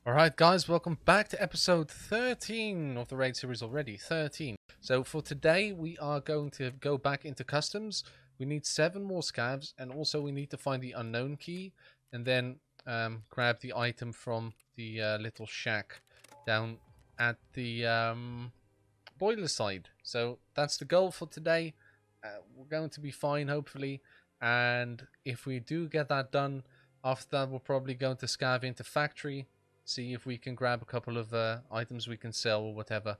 Alright guys, welcome back to episode 13 of the raid series already. 13. So for today we are going to go back into customs. We need 7 more scavs and also we need to find the unknown key and then grab the item from the little shack down at the boiler side. So that's the goal for today. We're going to be fine hopefully, and if we do get that done, after that we're probably going to scav into factory, see if we can grab a couple of items we can sell or whatever.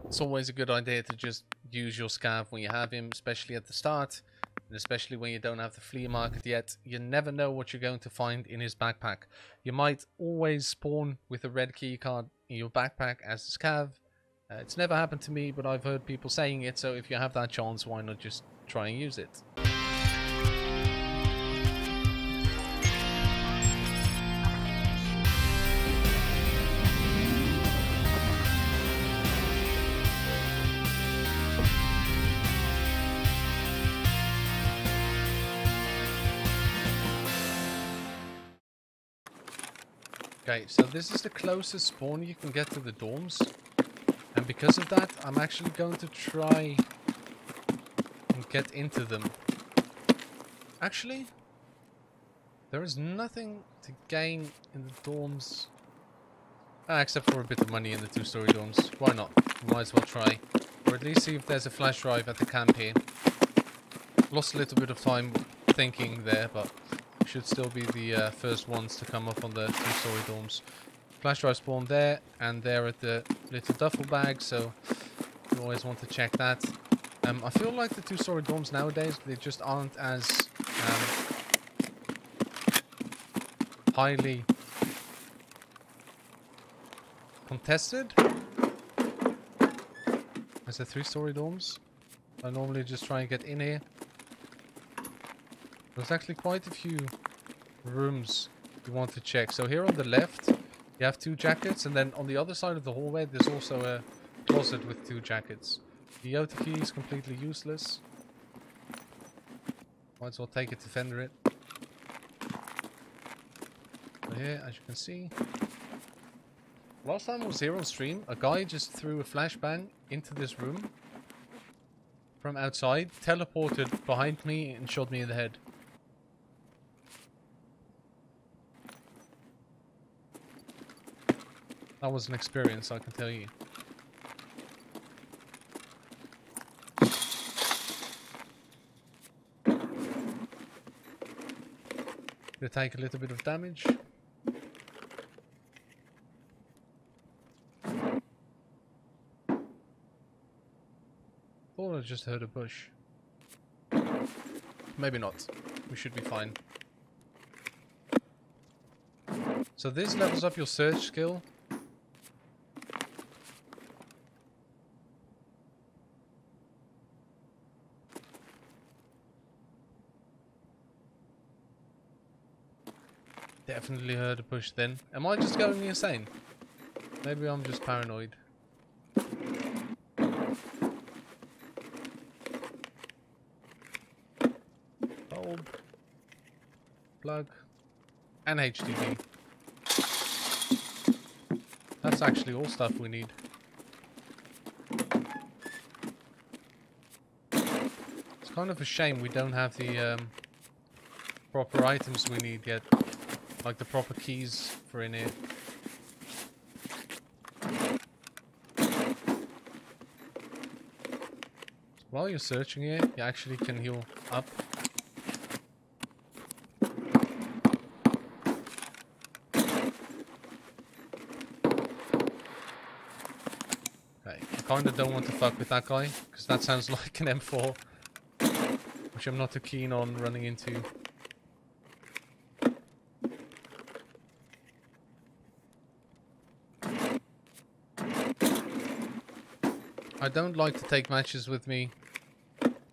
It's always a good idea to just use your scav when you have him, especially at the start, and especially when you don't have the flea market yet. You never know what you're going to find in his backpack. You might always spawn with a red key card in your backpack as a scav. It's never happened to me, but I've heard people saying it, so if you have that chance, why not just try and use it? Okay, so this is the closest spawn you can get to the dorms. And because of that, I'm actually going to try and get into them. Actually, there is nothing to gain in the dorms. Except for a bit of money in the 2-story dorms. Why not? Might as well try. Or at least see if there's a flash drive at the camp here. Lost a little bit of time thinking there, but should still be the first ones to come up on the 2-story dorms. Flash drive spawn there and there at the little duffel bag, so you always want to check that. I feel like the 2-story dorms nowadays, they just aren't as highly contested as the 3-story dorms. I normally just try and get in here. There's actually quite a few rooms you want to check. So here on the left, you have 2 jackets, and then on the other side of the hallway, there's also a closet with 2 jackets. The Yota key is completely useless. Might as well take it to fender it. So here, as you can see, last time I was here on stream, a guy just threw a flashbang into this room from outside, teleported behind me, and shot me in the head. That was an experience, I can tell you. Gonna take a little bit of damage. Thought I just heard a bush. Maybe not. We should be fine. So this levels up your search skill. Definitely heard a push then. Am I just going insane? Maybe I'm just paranoid. Bulb. Plug. And HDD. That's actually all stuff we need. It's kind of a shame we don't have the proper items we need yet. Like the proper keys for in here. So while you're searching here, you actually can heal up. Okay, I kinda don't want to fuck with that guy, because that sounds like an M4. Which I'm not too keen on running into. I don't like to take matches with me.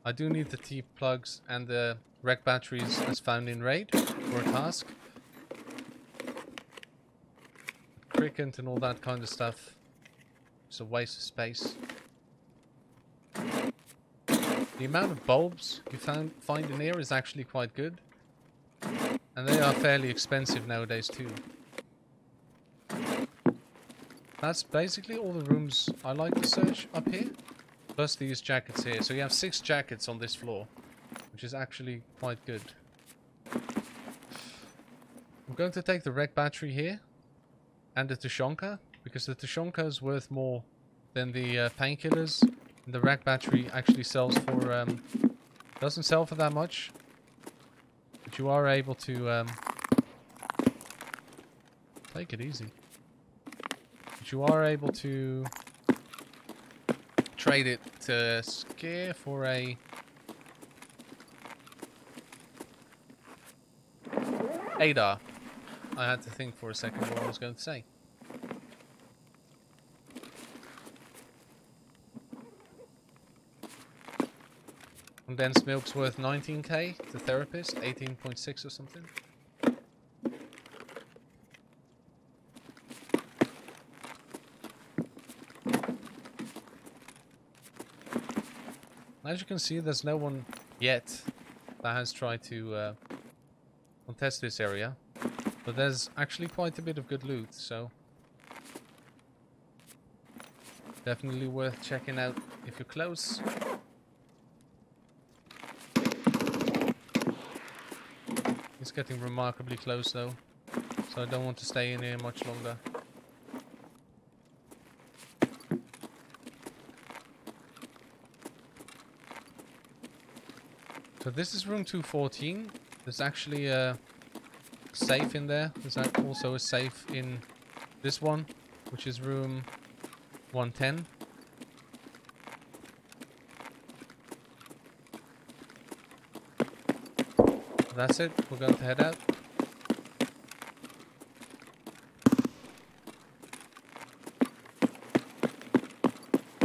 I do need the T-plugs and the rec batteries as found in raid for a task. Cricket and all that kind of stuff. It's a waste of space. The amount of bulbs you find in here is actually quite good. And they are fairly expensive nowadays too. That's basically all the rooms I like to search up here. Plus these jackets here. So you have 6 jackets on this floor, which is actually quite good. I'm going to take the wreck battery here and the Tushonka, because the Tushonka is worth more than the painkillers. And the wreck battery actually sells for, doesn't sell for that much. But you are able to, take it easy. But you are able to trade it to Scare for a ADAR. I had to think for a second what I was going to say. Condensed milk's worth 19k. The therapist, 18.6 or something. As you can see, there's no one yet that has tried to contest this area. But there's actually quite a bit of good loot, so definitely worth checking out if you're close. It's getting remarkably close though, so I don't want to stay in here much longer. So this is room 214. There's actually a safe in there. There's also a safe in this one, which is room 110. That's it. We're going to head out.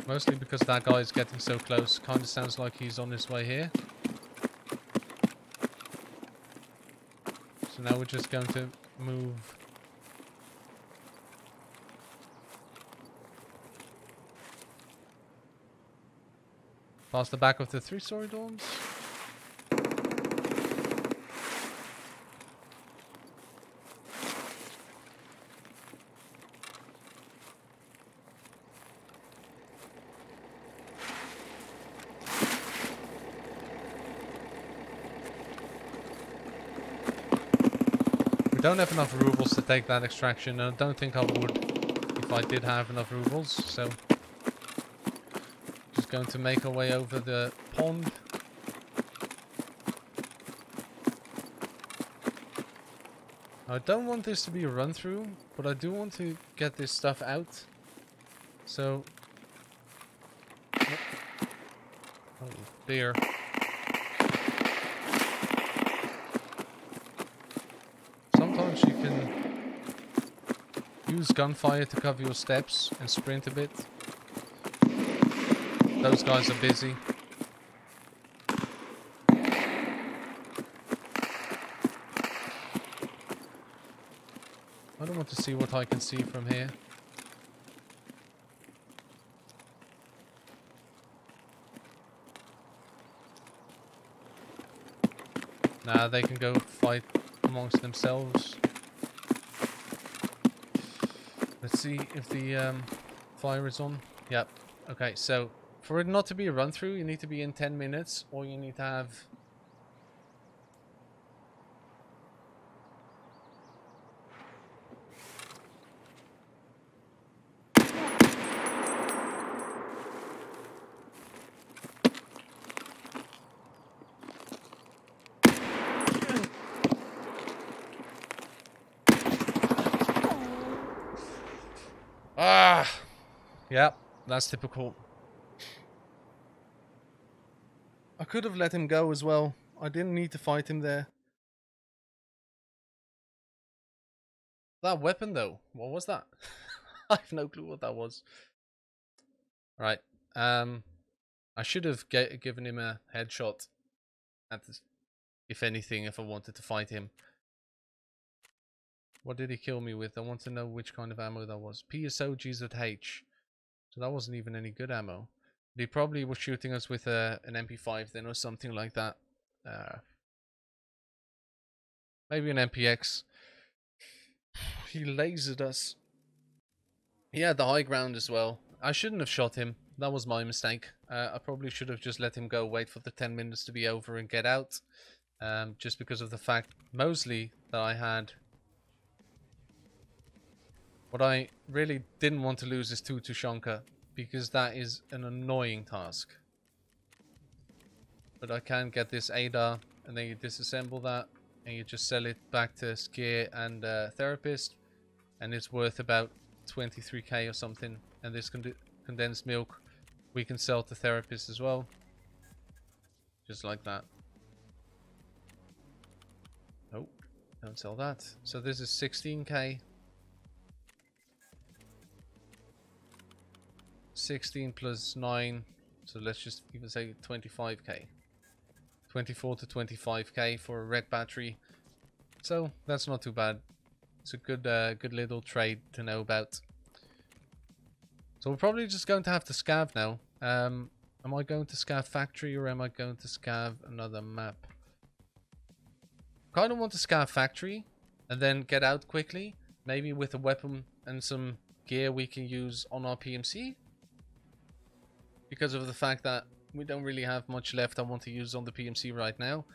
Mostly because that guy is getting so close. Kind of sounds like he's on his way here. So now we're just going to move past the back of the 3-story dorms. Don't have enough rubles to take that extraction, and I don't think I would if I did have enough rubles, so just going to make our way over the pond. I don't want this to be a run through, but I do want to get this stuff out, so oh dear. Sometimes you can use gunfire to cover your steps and sprint a bit. Those guys are busy. I don't want to see what I can see from here. Nah, they can go fight amongst themselves. Let's see if the fire is on. Yep. Okay, so for it not to be a run through, you need to be in 10 minutes, or you need to have yeah, that's typical. I could have let him go as well. I didn't need to fight him there. That weapon though, what was that? I have no clue what that was. Right. I should have given him a headshot at this, if anything, if I wanted to fight him. What did he kill me with? I want to know which kind of ammo that was. PSO GZH. So that wasn't even any good ammo. He probably was shooting us with an MP5 then or something like that. Maybe an MPX. He lasered us. He had the high ground as well. I shouldn't have shot him. That was my mistake. I probably should have just let him go, wait for the 10 minutes to be over and get out. Just because of the fact, mostly, that I had... What I really didn't want to lose is 2 to Shonka, because that is an annoying task. But I can get this ADAR, and then you disassemble that, and you just sell it back to Skier and Therapist, and it's worth about 23k or something. And this condensed milk we can sell to Therapist as well, just like that. Oh, don't sell that. So this is 16k. 16 plus 9, so let's just even say 25k. 24 to 25k for a red battery. So that's not too bad. It's a good good little trade to know about. So we're probably just going to have to scav now. Am I going to scav factory or am I going to scav another map? Kind of want to scav factory and then get out quickly. Maybe with a weapon and some gear we can use on our PMC. Because of the fact that we don't really have much left I want to use on the PMC right now.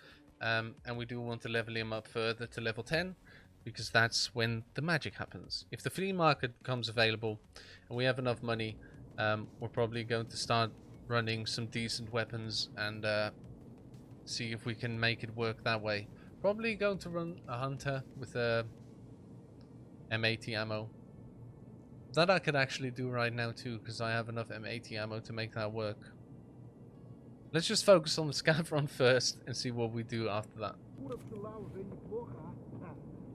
And we do want to level him up further to level 10. Because that's when the magic happens. If the flea market becomes available and we have enough money, we're probably going to start running some decent weapons and see if we can make it work that way. Probably going to run a hunter with a M80 ammo. That I could actually do right now too, because I have enough M80 ammo to make that work. Let's just focus on the scav run first and see what we do after that.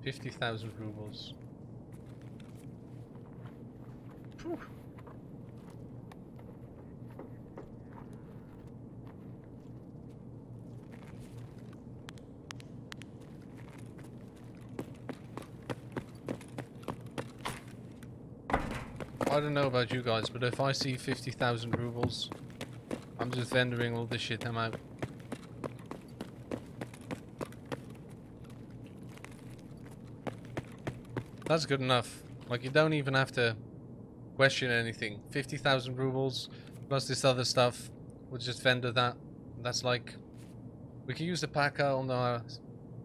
50,000 rubles. Whew. I don't know about you guys, but if I see 50,000 rubles, I'm just vendoring all this shit I'm out. That's good enough. Like, you don't even have to question anything. 50,000 rubles plus this other stuff. We'll just vendor that. That's like, we can use the packer on our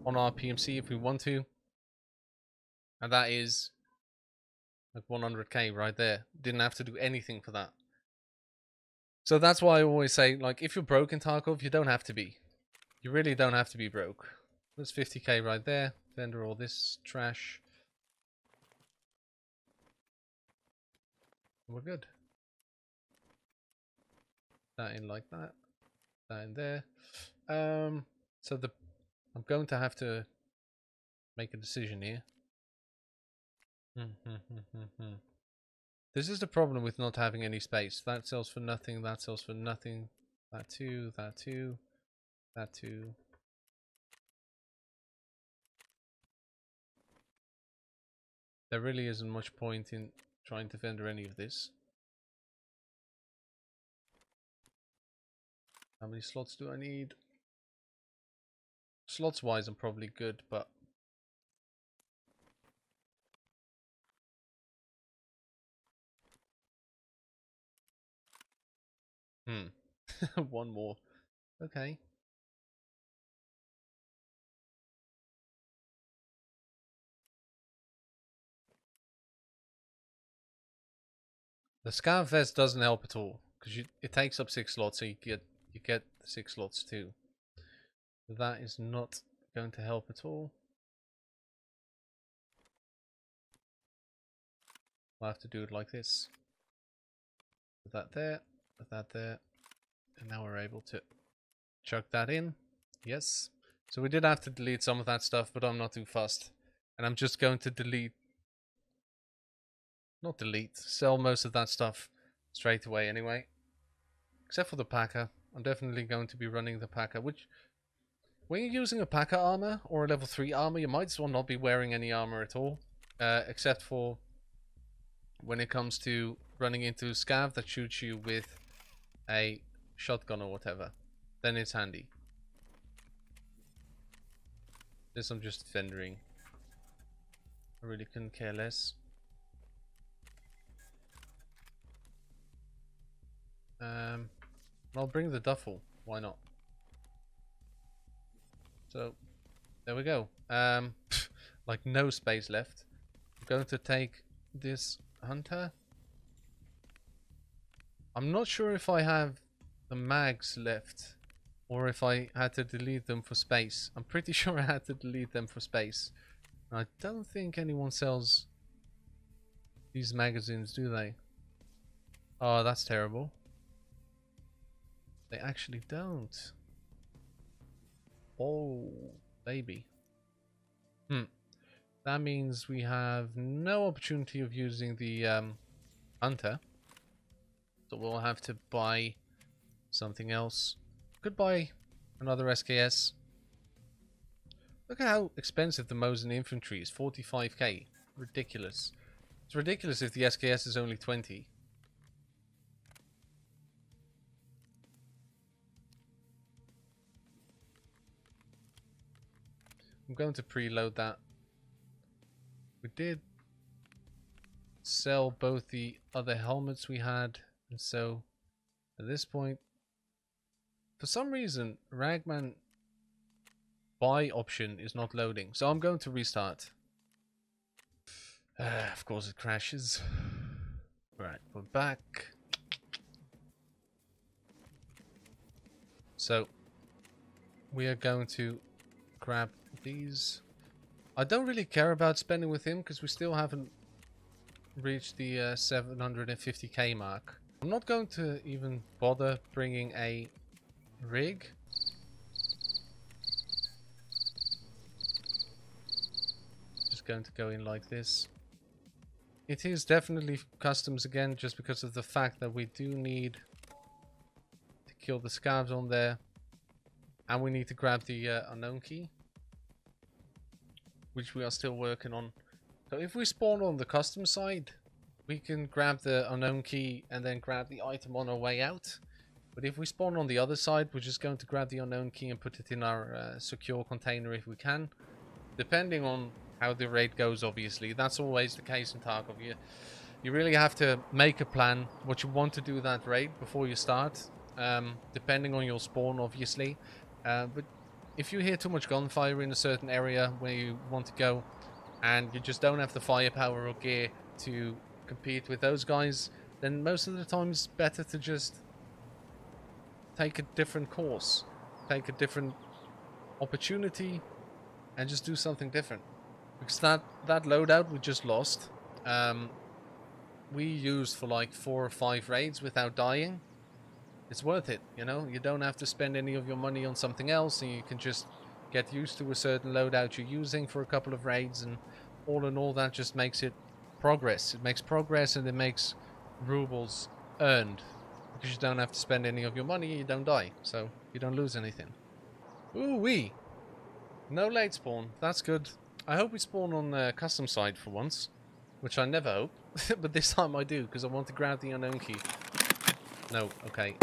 PMC if we want to, and that is like 100k right there. Didn't have to do anything for that. So that's why I always say, like, if you're broke in Tarkov, you don't have to be. You really don't have to be broke. There's 50k right there. Vendor all this trash. We're good. That in like that. That in there. So I'm going to have to make a decision here. This is the problem with not having any space. That sells for nothing, that sells for nothing. That too, that too, that too. There really isn't much point in trying to vendor any of this. How many slots do I need? Slots wise I'm probably good, but one more. Okay. The scan vest doesn't help at all because it takes up 6 slots, so you get 6 slots too. That is not going to help at all. I'll have to do it like this. Put that there, put that there, and now we're able to chuck that in. Yes. So we did have to delete some of that stuff, but I'm not too fussed. And I'm just going to sell most of that stuff straight away anyway. Except for the packer. I'm definitely going to be running the packer, which, when you're using a packer armor or a level 3 armor, you might as well not be wearing any armor at all. Except for when it comes to running into a scav that shoots you with a shotgun or whatever. Then it's handy. This I'm just fendering. I really couldn't care less. I'll bring the duffel. Why not? So, there we go. Like no space left. I'm going to take this hunter. I'm not sure if I have the mags left or if I had to delete them for space. I'm pretty sure I had to delete them for space. I don't think anyone sells these magazines, do they? Oh, that's terrible. They actually don't. Oh, baby. That means we have no opportunity of using the hunter. So we'll have to buy something else. Could buy another SKS. Look at how expensive the Mosin infantry is. 45k. Ridiculous. It's ridiculous if the SKS is only 20. I'm going to preload that. We did sell both the other helmets we had, and so at this point, for some reason, Ragman buy option is not loading, so I'm going to restart. Of course it crashes. Right, we're back. So we are going to grab these. I don't really care about spending with him because we still haven't reached the 750k mark. I'm not going to even bother bringing a rig. Just going to go in like this. It is definitely customs again, just because of the fact that we do need to kill the scavs on there, and we need to grab the unknown key, which we are still working on. So if we spawn on the custom side, we can grab the unknown key and then grab the item on our way out. But if we spawn on the other side, we're just going to grab the unknown key and put it in our secure container if we can. Depending on how the raid goes, obviously. That's always the case in Tarkov. You really have to make a plan what you want to do that raid before you start. Depending on your spawn, obviously. But if you hear too much gunfire in a certain area where you want to go, and you just don't have the firepower or gear to compete with those guys, then most of the time it's better to just take a different course, take a different opportunity, and just do something different. Because that loadout we just lost, we used for like 4 or 5 raids without dying. It's worth it, you know. You don't have to spend any of your money on something else, and you can just get used to a certain loadout you're using for a couple of raids, and all in all that just makes it progress. It makes progress, and it makes rubles earned, because you don't have to spend any of your money, you don't die, so you don't lose anything. Ooh-wee! No late spawn, that's good. I hope we spawn on the custom side for once, which I never hope, but this time I do, because I want to grab the unknown key. No, okay.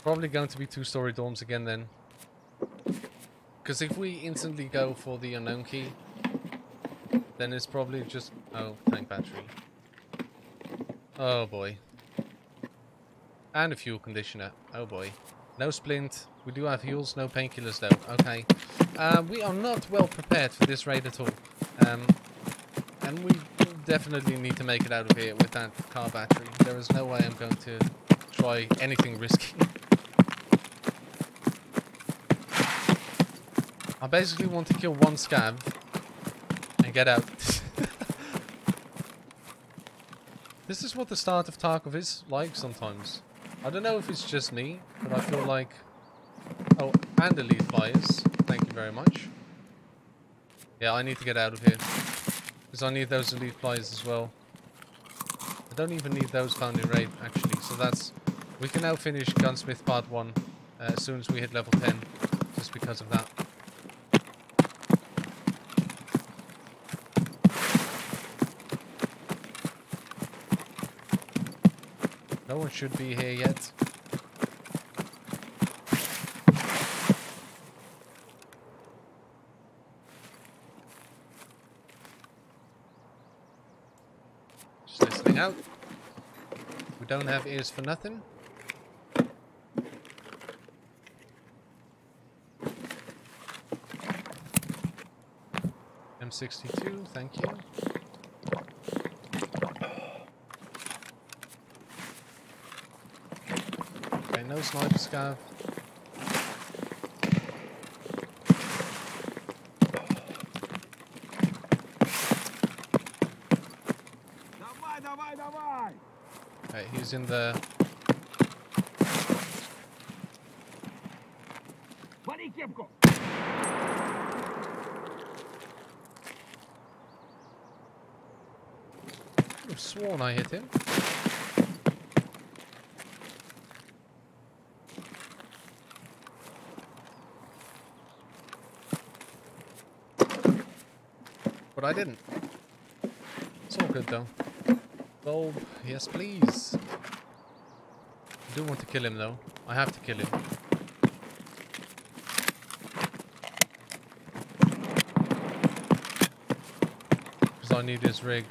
Probably going to be 2-story dorms again then. Because if we instantly go for the unknown key, then it's probably just... Oh, tank battery. Oh boy. And a fuel conditioner. Oh boy. No splint. We do have heals, no painkillers though. Okay. We are not well prepared for this raid at all. And we definitely need to make it out of here with that car battery. There is no way I'm going to try anything risky. I basically want to kill one scav and get out. This is what the start of Tarkov is like sometimes. I don't know if it's just me, but I feel like... Oh, and elite flyers. Thank you very much. Yeah, I need to get out of here. Because I need those elite flyers as well. I don't even need those found in raid, actually. So that's... We can now finish Gunsmith Part 1 as soon as we hit level 10. Just because of that. No one should be here yet. out. We don't have ears for nothing. M62, thank you. Okay, no sniper scav. Okay, he's in the... I've sworn I hit him. But I didn't. It's all good though. Bulb, yes please. I do want to kill him though. I have to kill him. Because I need his rig.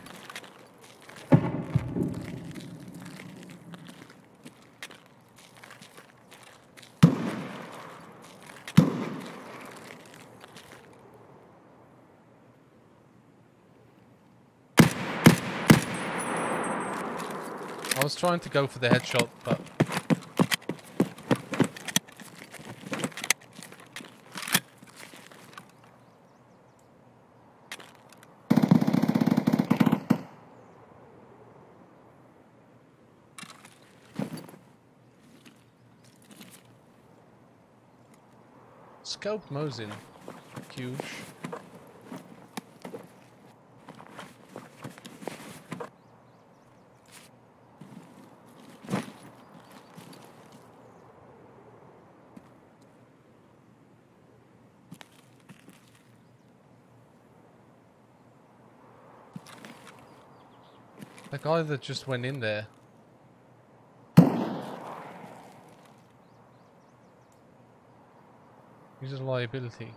I was trying to go for the headshot, but... Scope Mosin. Huge. The guy that just went in there. He's a liability.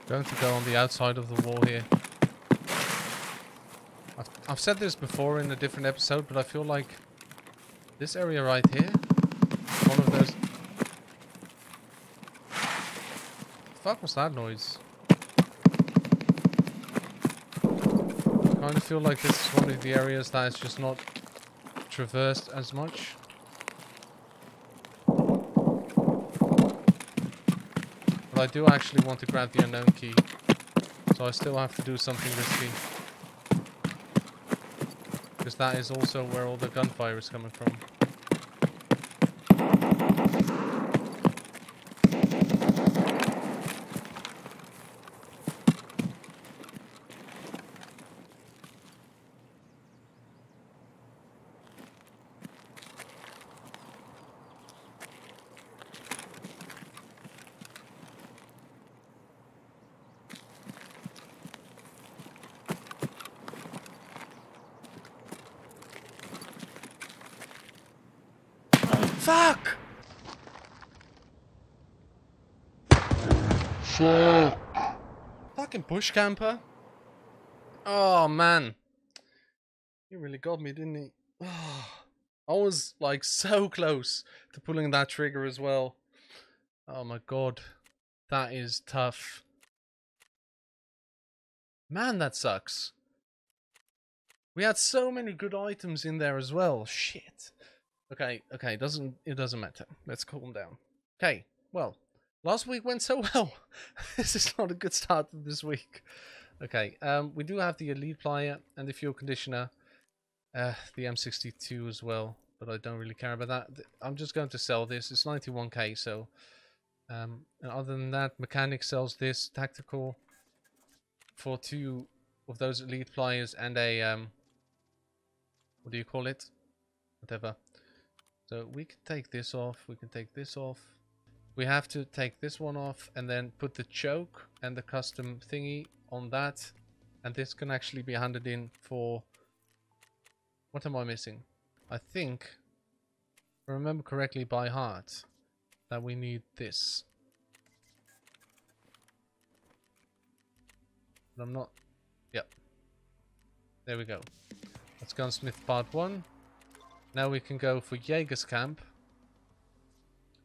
Going to go on the outside of the wall here. I've said this before in a different episode, but I feel like this area right here, one of those... The fuck was that noise? I kind of feel like this is one of the areas that is just not traversed as much. But I do actually want to grab the unknown key, so I still have to do something risky. Because that is also where all the gunfire is coming from. Fuck! Fuck! Fucking bush camper. Oh man. He really got me, didn't he? Oh, I was like so close to pulling that trigger as well. Oh my god. That is tough. Man, that sucks. We had so many good items in there as well. Shit. Okay, it doesn't matter. Let's calm down. Okay, well, last week went so well. This is not a good start to this week. Okay, we do have the elite plier and the fuel conditioner, the M62 as well, but I don't really care about that. I'm just going to sell this. It's 91k, so And other than that, Mechanic sells this tactical for 2 of those elite flyers and a what do you call it? Whatever. So we can take this off. We can take this off. We have to take this one off and then put the choke and the custom thingy on that. And this can actually be handed in for... What am I missing? I think, if I remember correctly by heart, that we need this. But I'm not... Yep. There we go. That's Gunsmith Part 1. Now we can go for Jaeger's Camp.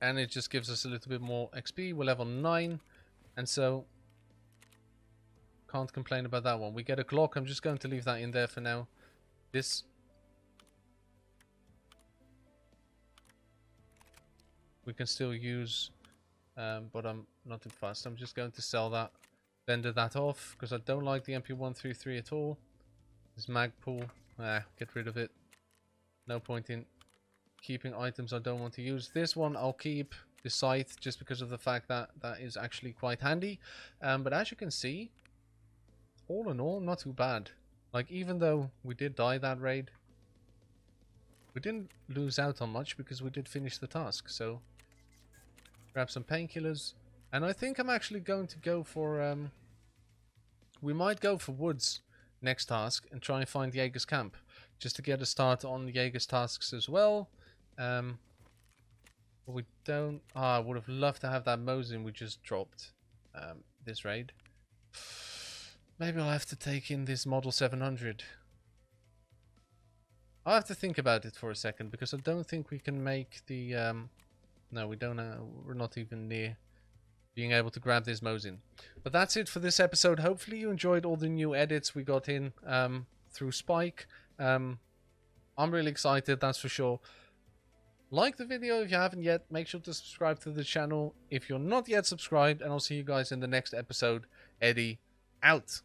And it just gives us a little bit more XP. We're level 9. And so... Can't complain about that one. We get a Glock. I'm just going to leave that in there for now. This... we can still use... but I'm not too fast. I'm just going to sell that. Vendor that off. Because I don't like the MP133 at all. This mag pool. Get rid of it. No point in keeping items I don't want to use. This one I'll keep, the scythe, just because of the fact that that is actually quite handy. But as you can see, all in all, not too bad. Like, even though we did die that raid, we didn't lose out on much because we did finish the task. So, grab some painkillers. And I think I'm actually going to go for... we might go for Woods next task and try and find Jaeger's Camp. Just to get a start on Jaeger's tasks as well. But we don't... I would have loved to have that Mosin we just dropped this raid. Maybe I'll have to take in this Model 700. I'll have to think about it for a second, because I don't think we can make the... no, we don't... we're not even near being able to grab this Mosin. But that's it for this episode. Hopefully you enjoyed all the new edits we got in through Spike. I'm really excited, that's for sure. Like the video if you haven't yet. Make sure to subscribe to the channel if you're not yet subscribed. And I'll see you guys in the next episode. Eddie, out.